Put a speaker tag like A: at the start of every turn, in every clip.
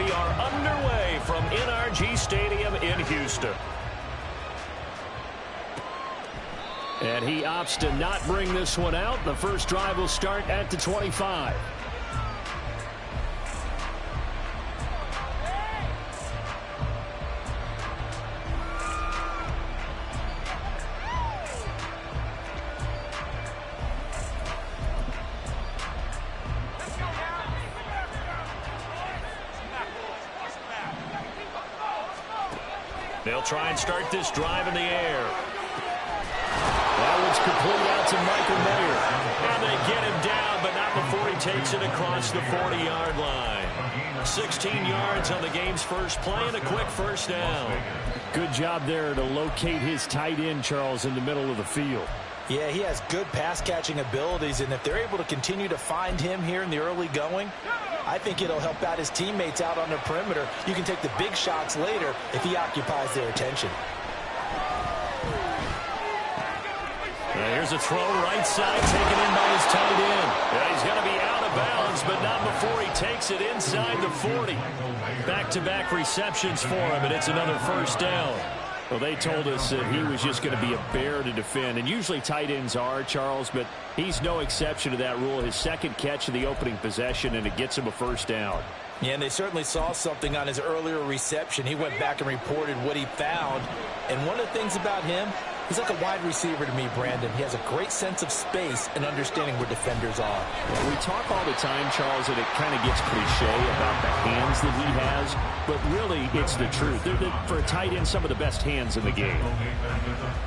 A: we are underway from NRG Stadium in Houston. And he opts to not bring this one out. The first drive will start at the 25. They'll try and start this drive in the air. That one's complete out to Michael Mayer. And they get him down, but not before he takes it across the 40-yard line. 16 yards on the game's first play and a quick first down. Good job there to locate his tight end, Charles, in the middle of the field.
B: Yeah, he has good pass-catching abilities, and if they're able to continue to find him here in the early going, I think it'll help out his teammates out on the perimeter. You can take the big shots later if he occupies their attention.
A: Here's a throw right side taken in by his tight end. Yeah, he's going to be out of bounds, but not before he takes it inside the 40. Back-to-back receptions for him, and it's another first down. Well, they told us that he was just going to be a bear to defend, and usually tight ends are, Charles, but he's no exception to that rule. His second catch of the opening possession, and it gets him a first down.
B: Yeah, and they certainly saw something on his earlier reception. He went back and reported what he found, and one of the things about him, he's like a wide receiver to me, Brandon. He has a great sense of space and understanding where defenders are.
A: Well, we talk all the time, Charles, and it kind of gets cliche about the hands that he has, but really it's the truth. They're for a tight end, some of the best hands in the game.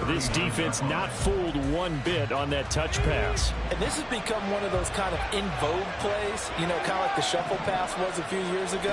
A: This defense not fooled one bit on that touch pass.
B: And this has become one of those kind of in vogue plays, you know, kind of like the shuffle pass was a few years ago.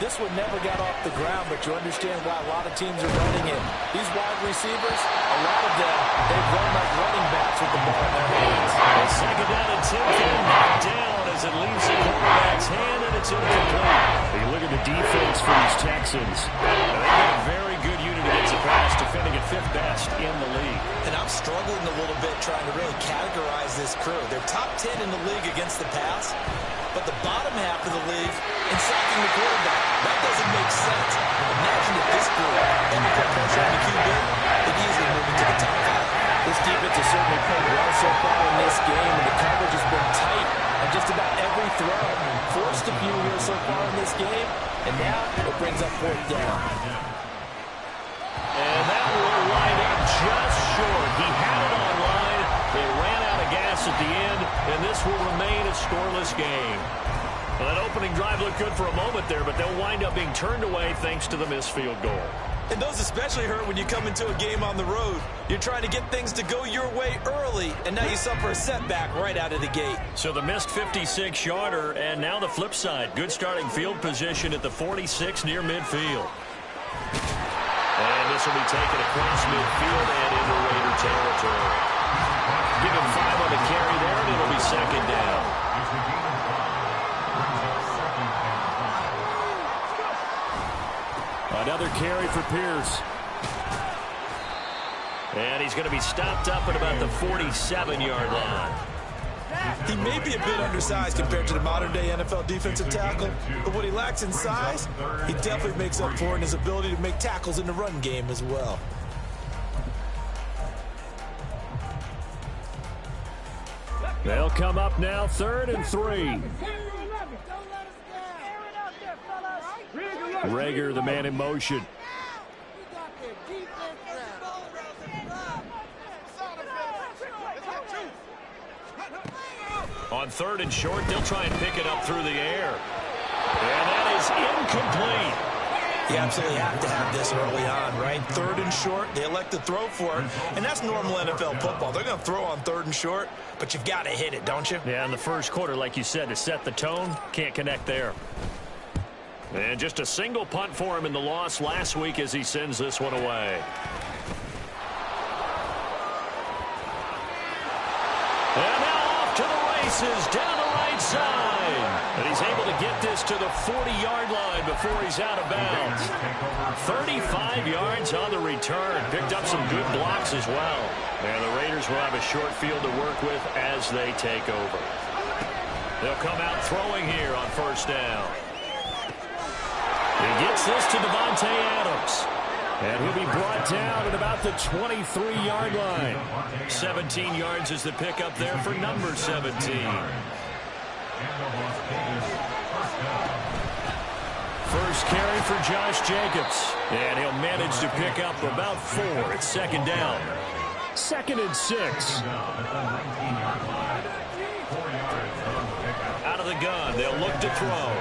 B: This one never got off the ground, but you understand why a lot of teams are running it. These wide receivers, a lot of them, they run like running backs with the ball in their hands.
A: A second down and 10 knocked down as it leaves the quarterback's hand, and it's incomplete. You look at the defense for these Texans. They've got a very good unit against the pass, defending at fifth best in the league.
B: And I'm struggling a little bit trying to really categorize this crew. They're top 10 in the league against the pass, but the bottom half of the league in sacking the quarterback. That doesn't make sense. Imagine if this group had to put pressure on the QB, they'd easily move into the top 5. This defense has certainly played well so far in this game, and the coverage has been tight on just about every throw. Forced a few here so far in this game, and now it brings up fourth down.
A: And that will line up just short. He had it on line. They ran out of gas at the end, and this will remain a scoreless game. Well, that opening drive looked good for a moment there, but they'll wind up being turned away thanks to the missed field goal.
B: And those especially hurt when you come into a game on the road. You're trying to get things to go your way early, and now you suffer a setback right out of the gate.
A: So the missed 56-yarder, and now the flip side. Good starting field position at the 46 near midfield. And this will be taken across midfield and into Raider territory. Give him 5 on the carry there, and it'll be second down. Another carry for Pierce. And he's going to be stopped up at about the 47-yard line.
B: He may be a bit undersized compared to the modern-day NFL defensive tackle, but what he lacks in size, he definitely makes up for in his ability to make tackles in the run game as well.
A: They'll come up now, 3rd and 3. Rager, the man in motion. On 3rd and short, they'll try and pick it up through the air. And that is incomplete.
B: You absolutely have to have this early on, right? 3rd and short, they elect to throw for it, and that's normal NFL football. They're going to throw on 3rd and short, but you've got to hit it, don't you?
A: Yeah, in the first quarter, like you said, to set the tone, can't connect there. And just a single punt for him in the loss last week as he sends this one away. And now off to the races down the right side. And he's able to get this to the 40-yard line before he's out of bounds. 35 yards on the return. Picked up some good blocks as well. And the Raiders will have a short field to work with as they take over. They'll come out throwing here on first down. He gets this to Davante Adams. And he'll be brought down at about the 23-yard line. 17 yards is the pickup there for number 17. First carry for Josh Jacobs. And he'll manage to pick up about 4. It's second down. 2nd and 6. Out of the gun. They'll look to throw.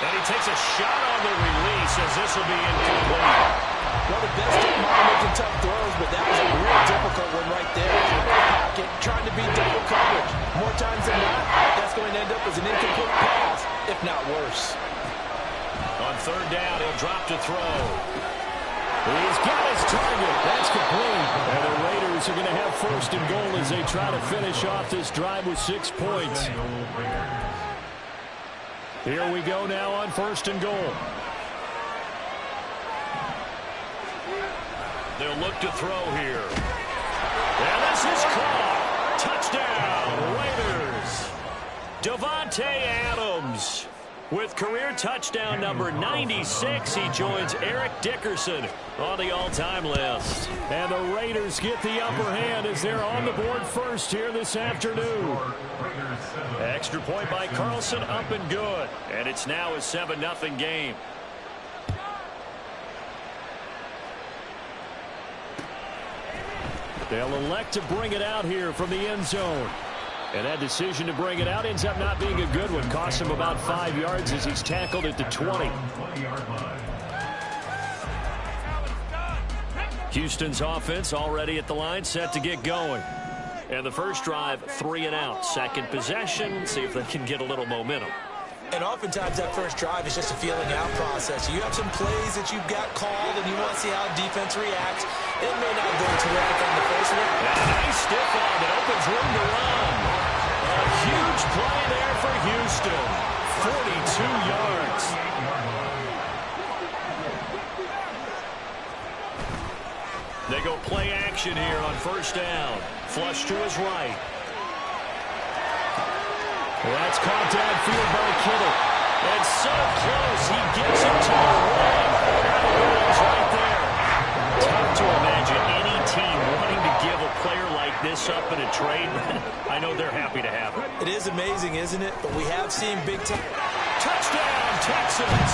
A: And he takes a shot on the release as this will be incomplete.
B: One of the best in mind making tough throws, but that was a real difficult one right there. In the pocket, trying to beat double coverage. More times than not, that's going to end up as an incomplete pass, if not worse.
A: On third down, he'll drop to throw. He's got his target. That's complete. And the Raiders are going to have first and goal as they try to finish off this drive with 6 points. Here we go now on first and goal. They'll look to throw here. And this is caught. Touchdown, Raiders. Davante Adams with career touchdown number 96. He joins Eric Dickerson on the all-time list. And the Raiders get the upper hand as they're on the board first here this afternoon. Extra point by Carlson, up and good. And it's now a 7-0 game. They'll elect to bring it out here from the end zone. And that decision to bring it out ends up not being a good one. Costs him about 5 yards as he's tackled at the 20. Houston's offense already at the line, set to get going. And the first drive, 3 and out. Second possession, see if they can get a little momentum.
B: And oftentimes that first drive is just a feeling out process. You have some plays that you've got called and you want to see how defense reacts. It may not go terrific on the first one.
A: And a nice stiff arm that opens room to run. A huge play there for Houston. 42 yards. They go play action here on first down. Flush to his right. That's caught downfield by Kittle. And so close, he gets it to the ring. That right there. Tough to imagine any team wanting to give a player like this up in a trade. I know they're happy to have it.
B: It is amazing, isn't it? But we have seen big time.
A: Touchdown, Texans.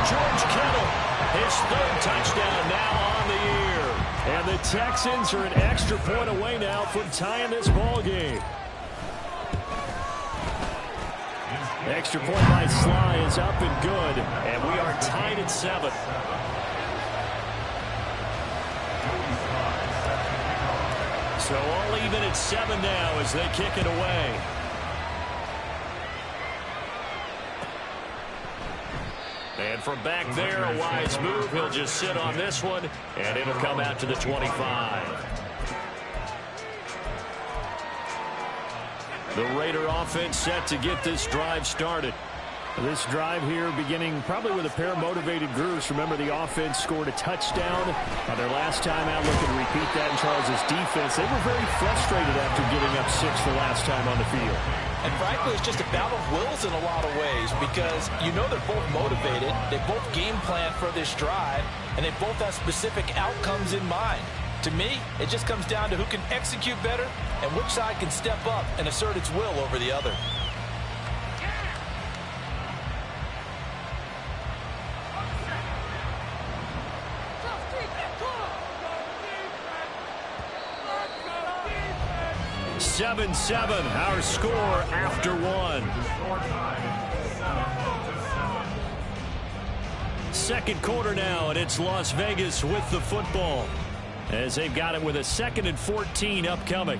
A: George Kittle, his 3rd touchdown now on the year. And the Texans are an extra point away now from tying this ball game. Extra point by Sly is up and good, and we are tied at 7. So all even at 7 now as they kick it away. And from back there, a wise move. He'll just sit on this one, and it'll come out to the 25. The Raider offense set to get this drive started. This drive here beginning probably with a pair of motivated groups. Remember, the offense scored a touchdown their last time out. Looking to repeat that in Charles' defense. They were very frustrated after giving up 6 the last time on the field.
B: And frankly, it's just a battle of wills in a lot of ways because you know they're both motivated. They both game plan for this drive, and they both have specific outcomes in mind. To me, it just comes down to who can execute better and which side can step up and assert its will over the other.
A: Seven, our score after 1. Second quarter now, and it's Las Vegas with the football as they've got it with a 2nd and 14 upcoming.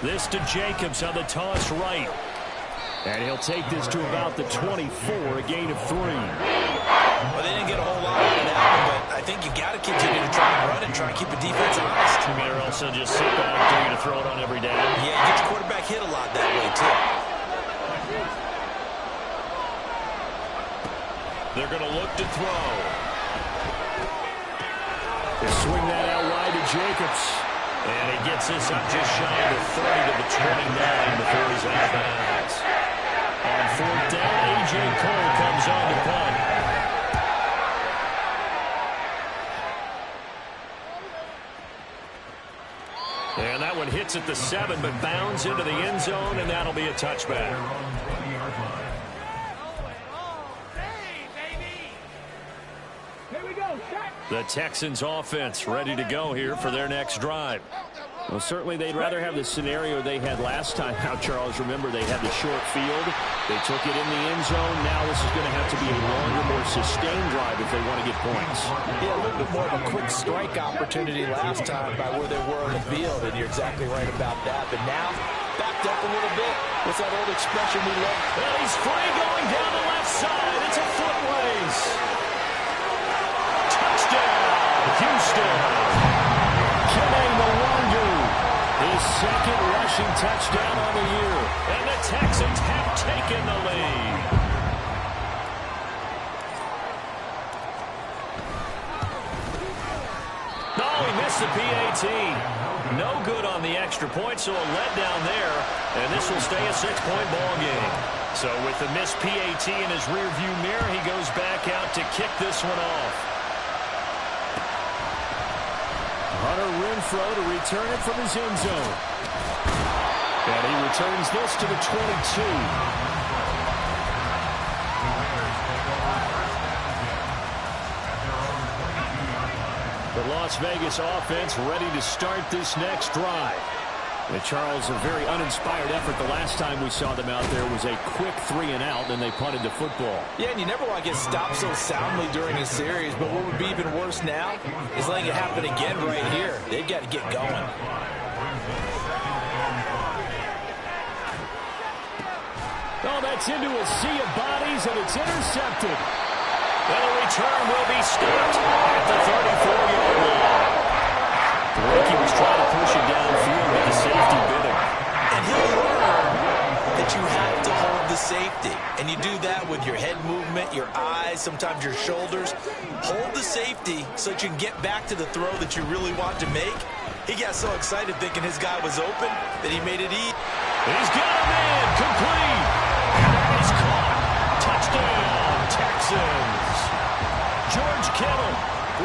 A: This to Jacobs on the toss right. And he'll take this to about the 24, a gain of 3.
B: Well, they didn't get a whole lot out of that one, but I think you got to continue to try and run and try and keep the defense honest.
A: You mean, or else they'll just sit back and tell you to throw it on every down?
B: Yeah, you get your quarterback hit a lot that way, too.
A: They're going to look to throw. They swing that out wide to Jacobs. And he gets this up just shy of the 30 to the 29 before he's out of bounds. On fourth down, A.J. Cole comes on to punt. And that one hits at the 7, but bounds into the end zone, and that'll be a touchback. The Texans offense ready to go here for their next drive. Well, certainly they'd rather have the scenario they had last time. Now, Charles, remember they had the short field. They took it in the end zone. Now this is going to have to be a longer, more sustained drive if they want to get points.
B: Yeah, a little bit more of a quick strike opportunity last time by where they were on the field, and you're exactly right about that. But now, backed up a little bit. What's that old expression we love?
A: Well, he's free going down the left side. It's a foot race. Touchdown, Houston. Kenny Mwangu, his second rushing touchdown on the year. And the Texans have taken the lead. Oh, he missed the PAT. No good on the extra point, so a letdown there. And this will stay a 6-point ball game. So with the missed PAT in his rearview mirror, he goes back out to kick this one off. Hunter Renfrow to return it from his end zone. And he returns this to the 22. The Las Vegas offense ready to start this next drive. And Charles, a very uninspired effort. The last time we saw them out there was a quick 3-and-out, and they punted the football.
B: Yeah, and you never want to get stopped so soundly during a series, but what would be even worse now is letting it happen again right here. They've got to get going.
A: Oh, that's into a sea of bodies, and it's intercepted. And the return will be stopped at the 34-yard line. Ricky was trying to push it downfield, but the safety bit him.
B: And he'll learn that you have to hold the safety. And you do that with your head movement, your eyes, sometimes your shoulders. Hold the safety so that you can get back to the throw that you really want to make. He got so excited thinking his guy was open that he made it easy.
A: He's got a man, complete. And that is caught. Touchdown, Texans. George Kittle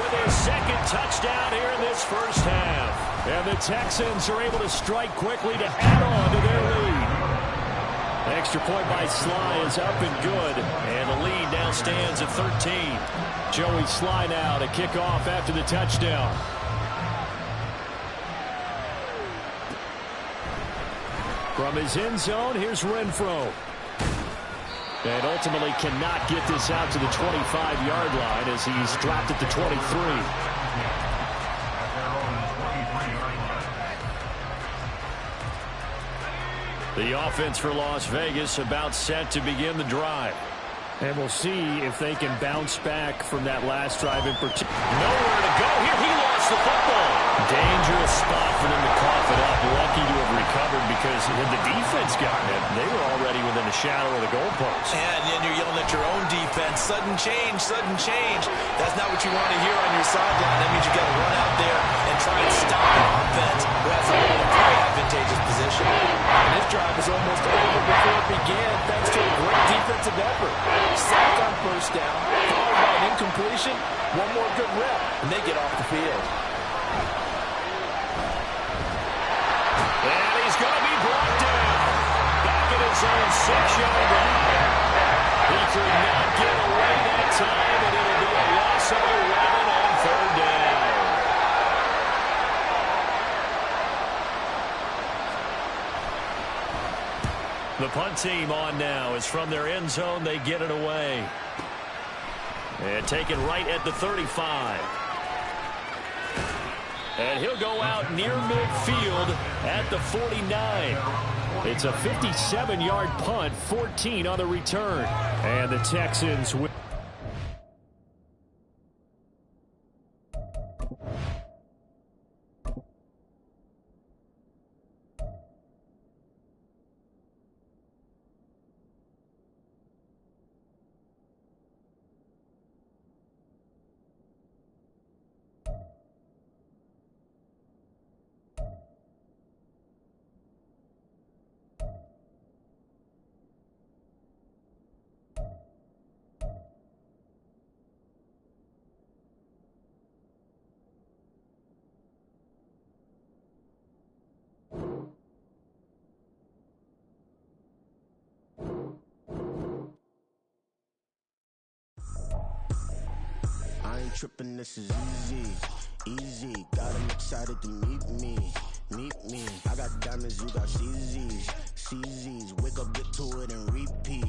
A: with his second touchdown here in this first half. And the Texans are able to strike quickly to add on to their lead. Extra point by Sly is up and good. And the lead now stands at 13. Joey Sly now to kick off after the touchdown. From his end zone, here's Renfrow. And ultimately cannot get this out to the 25-yard line as he's dropped at the 23. The offense for Las Vegas about set to begin the drive. And we'll see if they can bounce back from that last drive in particular. Nowhere to go here. He lost the football. Dangerous spot for them to cough it up. Lucky to have recovered because had the defense gotten it, they were already within a shadow of the goalpost.
B: And then you're yelling at your own defense. Sudden change, sudden change. That's not what you want to hear on your sideline. That means you got to run out there and try and stop an offense who has a very advantageous position. And this drive is almost over before it began thanks to a great defensive effort. Sack on first down, followed by an incompletion, one more good rep, and they get off the field.
A: And he's going to be brought down. Back at his own 6-yard line. He could not get away that time, and it'll be a loss of 11 on third down. The punt team on now is from their end zone. They get it away. And taken right at the 35. And he'll go out near midfield at the 49. It's a 57-yard punt, 14 on the return. And the Texans win.
C: I ain't tripping, this is easy, easy. Got 'em excited to meet me, meet me. I got diamonds, you got CZs, CZs. Wake up, get to it and repeat.